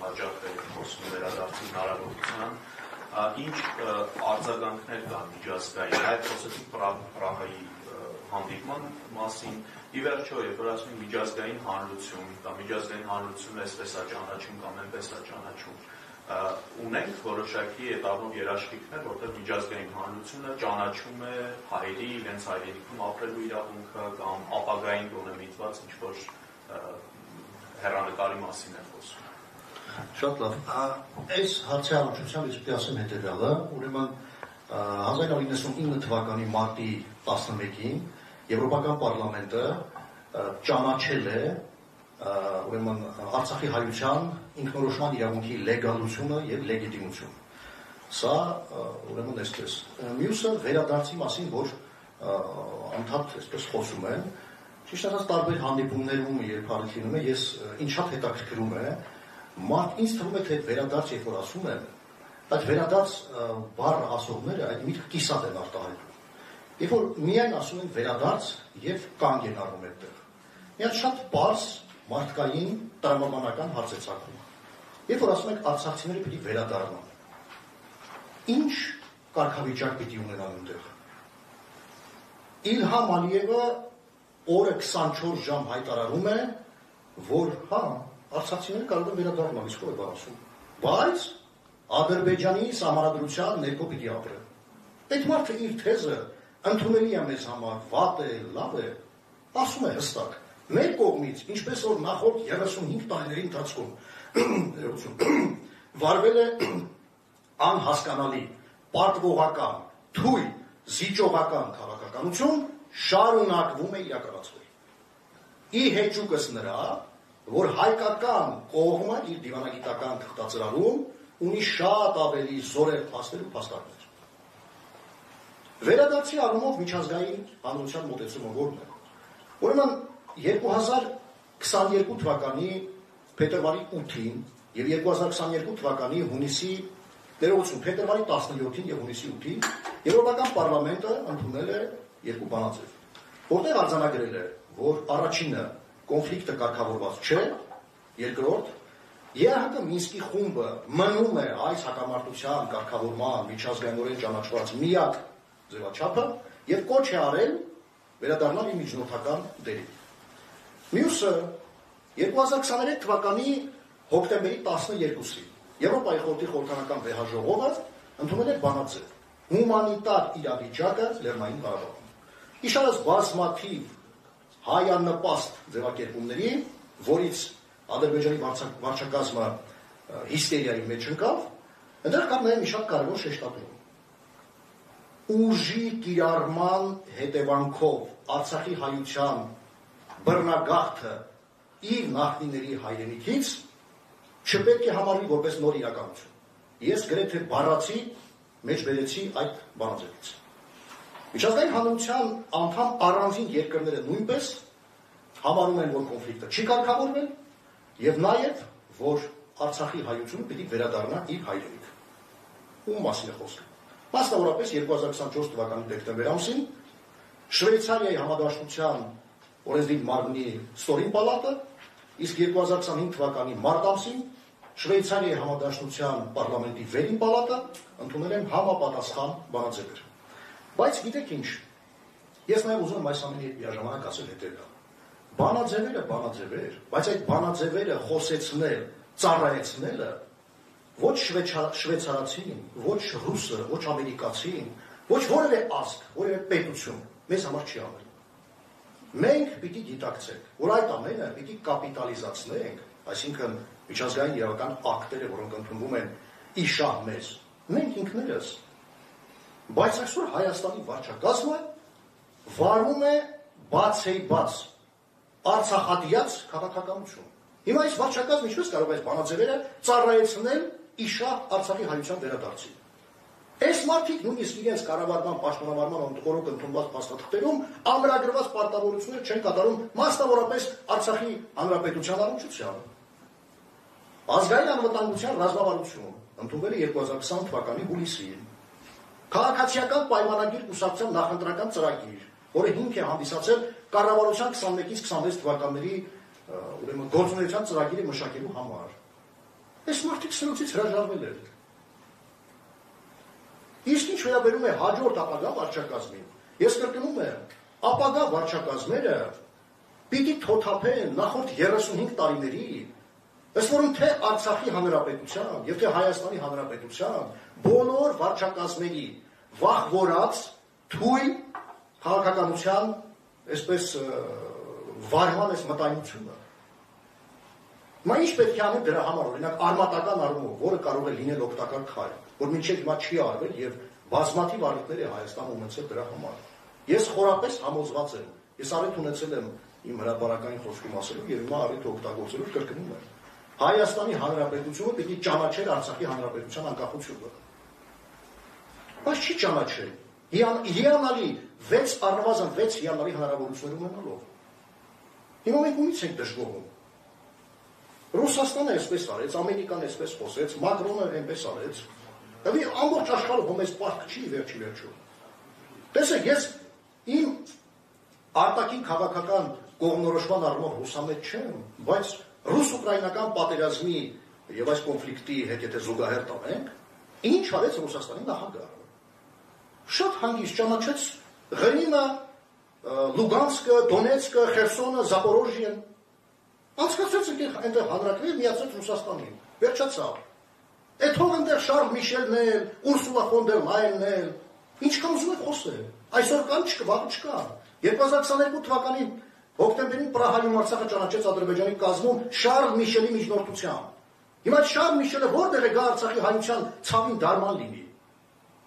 հաճախ է խոսում վերադարձի հնարավորության, ինչ արձագանքներ կան միջազգային, այդ խոսեցիք Պրահայի հանդիպման մասին, ի վերջո, երբ որ ասում են միջազգային հանրություն, կամ միջազգային հանրությունը այսպես է ճանաչում կամ այնպես է ճանաչում, ունենք որոշակի этаբով երաշխիքներ, որտեղ միջազգային հանրությունը ճանաչում է հայերի, իրենց հայրենիքում ապրելու իրավունքը կամ ապագային գոնե միտված ինչ-որ հեռանկարի մասին է խոսում։ Շատ լավ, այս հարցի առնչությամբ ես պետք է ասեմ հետևյալը, ուրեմն 1999 թվականի մարտի 11-ին Եվրոպական պարլամենտը ճանաչել է ուրեմն Արցախի հայության ինքնորոշման իրավունքի լեգալությունը եւ լեգիտիմությունը։ Սա ուրեմն այսպես։ Մյուսը վերադարձի մասին, որ անդադ այսպես խոսում են, ճիշտ ասած տարբեր հանդիպումներում երբ հանդիպում է, ես ինձ շատ հետաքրքրում է, մարդ ինձ թվում է թե վերադարձ երբ որ ասում են, այդ վերադարձ բառը ասողները այդ միտքը կիսատ են արտահայտում։ Երբ որ միայն ասում են վերադարձ եւ կանգ են առնում այդտեղ։ Միած շատ պարզ մարդկային տրամաբանական հարց է ցակվում։ Երբ որ ասում եք արցախցիները պիտի վերադառնան, ինչ կարգավիճակ պիտի ունենան այնտեղ։ Իլհամ Ալիևը օրը 24 ժամ հայտարարում է, որ հա, արցախցիները կարող են վերադառնալ, իսկ ով է ասում։ Բայց Ադրբեջանի սահմանադրության ներքո պիտի ապրեն։ Այդ մարդը իր թեզը ընդունելի է մեզ համար, վատ է, լավ է, ասում է հստակ։ Մեր կողմից, ինչպես որ նախորդ 35 տարիների ընթացքում վարվել է անհասկանալի, պարտվողական, թույլ, զիջողական քաղաքականություն, շարունակվում է իրականացվել։ Ի հեճուկս նրա, որ հայկական կողմը իր դիվանագիտական թղթածրարում ունի շատ ավելի զորեղ փաստեր ու փաստարկներ։ Վերադարձի առումով միջազգային հանրության մոտեցումը որն է։ Ուրեմն 2022 թվականի փետրվարի 8-ին եւ 2022 թվականի հունիսի ներողություն փետրվարի 17-ին եւ հունիսի 8-ին Եվրոպական պարլամենտը ընդունել է երկու բանաձև, որտեղ արձանագրել է, որ առաջինը կոնֆլիկտը կարգավորված չէ, երկրորդ ԵԱՀԿ Մինսկի խումբը մնում է այս հակամարտության կարգավորման միջազգայինորեն ճանաչված միակ ձևաչափը եւ կոչ է արել վերադառնալ իր միջնորդական դերին։ Մյուսը 2023 թվականի հոկտեմբերի 12-ին Եվրոպայի խորհրդի խորհրդանական վեհաժողովը ընդունել է բանաձև հումանիտար իրավիճակը Լեռնային Ղարաբաղում։ Իշարած բազմաթիվ հայանպաստ ձևակերպումների, որից Ադրբեջանի վարչակազմը հիստերիայի մեջ ընկավ, այնտեղ կար նաև մի շատ կարևոր շեշտադրում։ Ուժի կիրառման հետևանքով Արցախի հայության բռնագաղթը իր նախնիների հայրենիքից չպետք է համարվի որպես նոր իրականություն։ Ես գրեթե բառացի մեջ բերեցի այդ բանաձևից։ Միջազգային հանրության անդամ առանձին երկրները նույնպես համարում են, որ կոնֆլիկտը չի կարգավորվել եւ նաեւ, որ Արցախի հայությունը պիտի վերադառնա իր հայրենիք։ Ում մասին է խոսքը։ Մասնավորապես 2024 թվականի դեկտեմբեր ամսին Շվեյցարիայի համադաշնության օրենսդիր մարմնի ստորին պալատը, իսկ 2025 թվականի մարտ ամսին Շվեյցարիայի համադաշնության պարլամենտի վերին պալատը ընդունել են համապատասխան բանաձևեր։ Բայց գիտեք ինչ, ես նաև ուզում եմ այս ամենի միաժամանակ ասել հետևյալը։ Բանաձևերը, բայց այդ բանաձևերը խոսեցնել, ծառայեցնելը ոչ շվեյցարացին, ոչ ռուսը, ոչ ամերիկացին, ոչ որևէ ազգ, որևէ պետություն մեզ համար չի անել։ Մենք պիտի գիտակցենք, որ այդ ամենը պիտի կապիտալիզացնենք, այսինքն միջազգային իրավական ակտերը, որոնք ընդունվում են իշահ մեզ, մենք ինքներս։ Բայց այսօր Հայաստանի վարչակազմը վարում է բացեիբաց արցախատյաց քաղաքականություն։ Հիմա այս վարչակազմը ինչպես կարող է այս բանաձևերը ծառայեցնել իշահ Արցախի հայության վերադարձին։ Այս մարդիկ նույնիսկ իրենց կառավարման պաշտոնավարման օրոք ընդունված փաստաթղթերում ամրագրված պարտավորություններ չեն կատարում մասնավորապես Արցախի հանրապետության առողջությանը։ Ազգային անվտանգության ռազմավարություն ընդունվել է 2020 թվականի հուլիսին։ Քաղաքացիական պայմանագիր կուսակցության նախընտրական ծրագիր, որը հիմք է հանդիսացել կառավարության 21-ից 26 թվականների ուրեմն գործունեության ծրագիրը մշակելու համար։ Այս սրուցից հրաժարվել էր։ Իսկ ինչ վերաբերում է հաջորդ ապագա վարչակազմին, ես կրկնում եմ, ապագա վարչակազմերը պիտի թոթափեն նախորդ 35 տարիների, ըստ որում թե Արցախի հանրապետության եւ թե Հայաստանի հանրապետության բոլոր վարչակազմերի վախվորած թույլ քաղաքականության այսպես վարման այս մտայնությունը։ Մա ինչ պետք է անենք դրա համար, օրինակ արմատական առումով, որը կարող է լինել օգտակար քայլ, որ մինչև հիմա չի արվել եւ բազմաթիվ առիթներ է Հայաստանը ունեցել դրա համար։ Ես խորապես համոզված եմ, ես առիթ ունեցել եմ իմ հրապարակային խոսքում ասելու եւ հիմա առիթ օգտագործելու կրկնում եմ։ Հայաստանի Հանրապետությունը պիտի ճանաչեր Արցախի Հանրապետության անկախությունը։ Բայց չի ճանաչել։ Հիանալի 6 առնվազն 6 հիանալի հնարավորություններ ունենալով։ Հիմա մենք ումից ենք դժգոհում։ Ռուսաստանը այսպես արեց, Ամերիկան այսպես խոսեց, Մակրոնը այնպես արեց։ Դե ամբողջ աշխարհը ոմես պարտք չի վերջի վերջում։ Տեսեք, ես իմ արտաքին քաղաքական կողմնորոշման առումով հուսամետ չեմ, բայց ռուս-ուկրաինական պատերազմի եւ այս կոնֆլիկտի հետ եթե զուգահեռ տանենք, ինչ արեց Ռուսաստանի նախագահը։ Շատ հանգիստ ճանաչեց Ղրիմը, Լուգանսկը, Դոնեցկը, Խերսոնը, Զապորոժիեն։ Անցկացրեց այնտեղ հանրակրվի միացրեց Ռուսաստանին։ Վերջացավ։ Այդ հող այնտեղ Շարլ Միշելն էլ, Ուրսուլա ֆոն դեր Լայենն էլ, ինչքան ուզում եք խոսել։ Այսօր կան չկա, վաղը չկա։ 2022 թվականին հոկտեմբերին Պրահայում Արցախը ճանաչեց Ադրբեջանի կազմում Շարլ Միշելի միջնորդությամբ։ Հիմա Շարլ Միշելը որտեղ է գա Արցախի հայության ցավին դարման լինի։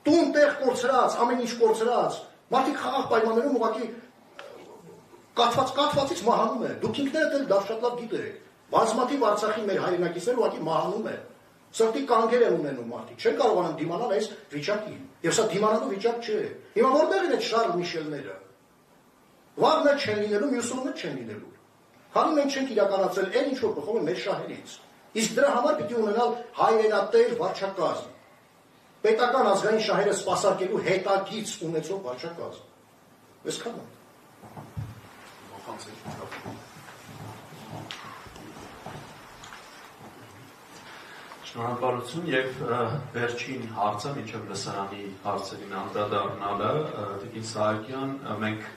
Տուն տեղ կորցրած, ամեն ինչ կորցրած, մարդիկ խաղաղ պայմաններում ուղղակի կաթվածից մահանում է։ Դուք ինքներդ էլ դա շատ լավ գիտեք։ Բազմաթիվ Արցախի մեր հայրենակիցներ ուղղակի մահանում են։ Սրտի կանգեր են ունենում մարդիկ, չեն կարողանում դիմանալ այս վիճակին։ Եվ սա դիմանալու վիճակ չէ։ Հիմա որտեղ են այդ Շարլ Միշելները։ Վաղն էլ չեն լինելու, մյուսում էլ չեն լինելու։ Քանի մենք չենք իրականացրել այն ինչ որ բխում է մեր շահերից։ Իսկ դրա համար պիտի ունենալ հայրենատեր վարչակազմ։ Պետական ազգային շահերը սպասարկելու հետագիծ ունեցող վարչակազմ։ Այսքան է։ Շնորհակալություն եւ վերջին հարցը մինչեւ լսարանի հարցերին անդրադառնալը Տիկին Սահակյան, մենք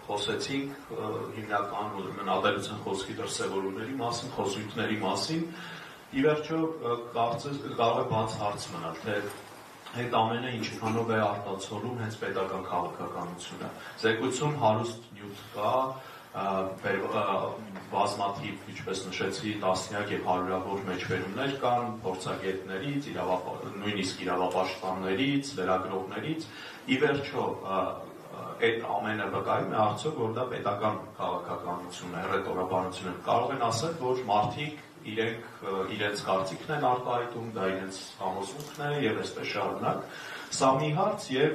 խոսեցինք հիմնական ուրեմն ադելության խոսքի դրսևորումների մասին, խոսույթների մասին։ Ի վերջո կարող է բաց հարց մնալ, թե այդ ամենը ինչքանով է արտացոլում հենց պետական քաղաքականությունը։ Զեկույցում հարուստ նյութ կա, բազմաթիվ, ինչպես նշեցի, տասնյակ եւ հարյուրավոր մեջբերումներ կան փորձագետներից, նույնիսկ իրավապաշտպաններից, լրագրողներից։ Ի վերջո այդ ամենը վկայում է արդյոք, որ դա պետական քաղաքականություն է, ռետորաբանություն է։ Կարող են ասել, որ մարդիկ իրենց կարծիքն են արտահայտում, դա իրենց համոզմունքն է եւ այսպես շարունակ։ Սա մի հարց եւ